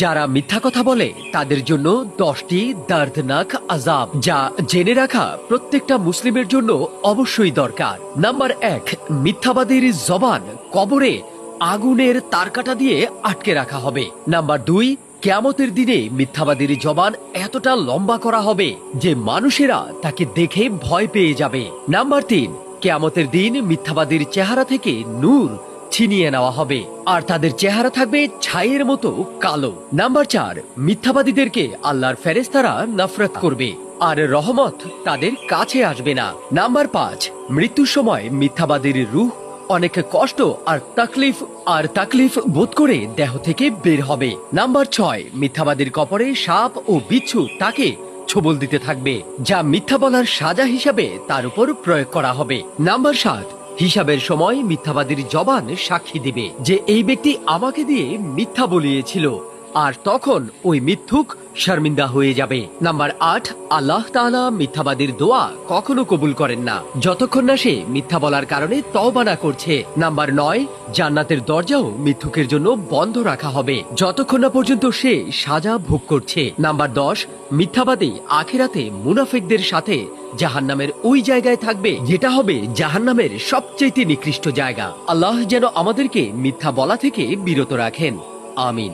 যারা মিথ্যা কথা বলে তাদের জন্য 10টি দর্দনাক আযাব, যা জেনে রাখা প্রত্যেকটা মুসলিমের জন্য অবশ্যই দরকার। নাম্বার 1, মিথ্যাবাদীর জবান কবরে আগুনের তারকাটা দিয়ে আটকে রাখা হবে। নাম্বার 2, কিয়ামতের দিনে মিথ্যাবাদীর জবান এতটা লম্বা করা হবে যে মানুষেরা তাকে দেখে ভয় পেয়ে যাবে। নাম্বার 3, কিয়ামতের দিন মিথ্যাবাদীর চেহারা থেকে নূর ছিনিয়ে নেওয়া হবে আর তাদের চেহারা থাকবে ছাইয়ের মতো কালো। নাম্বার 4, মিথ্যাবাদীদেরকে আল্লাহর ফেরেশতারা নফরত করবে আর রহমত তাদের কাছে আসবে না। নাম্বার 5, মৃত্যুর সময় মিথ্যাবাদীর রূহ অনেক কষ্ট আর তাকলিফ বোধ করে দেহ থেকে বের হবে। নাম্বার 6, মিথ্যাবাদীর কপরে সাপ ও বিচ্ছু তাকে ছোবল দিতে থাকবে, যা মিথ্যা বলার সাজা হিসাবে তার উপর প্রয়োগ করা হবে। নাম্বার 7, হিসাবের সময় মিথ্যাবাদীর জবান সাক্ষী দিবে যে এই ব্যক্তি আমাকে দিয়ে মিথ্যা বলিয়েছিল, আর তখন ওই মিথ্যুক শর্মিন্দা হয়ে যাবে। নাম্বার 8, আল্লাহ তাআলা মিথ্যাবাদীর দোয়া কখনো কবুল করেন না যতক্ষণ না সে মিথ্যা বলার কারণে তওবা না করছে। নাম্বার 9, জান্নাতের দরজাও মিথ্যুকের জন্য বন্ধ রাখা হবে যতক্ষণ না পর্যন্ত সে সাজা ভোগ করছে। নাম্বার 10, মিথ্যাবাদী আখিরাতে মুনাফিকদের সাথে জাহান্নামের ওই জায়গায় থাকবে যেটা হবে জাহান্নামের সবচেয়ে নিকৃষ্ট জায়গা। আল্লাহ যেন আমাদেরকে মিথ্যা বলা থেকে বিরত রাখেন। আমিন।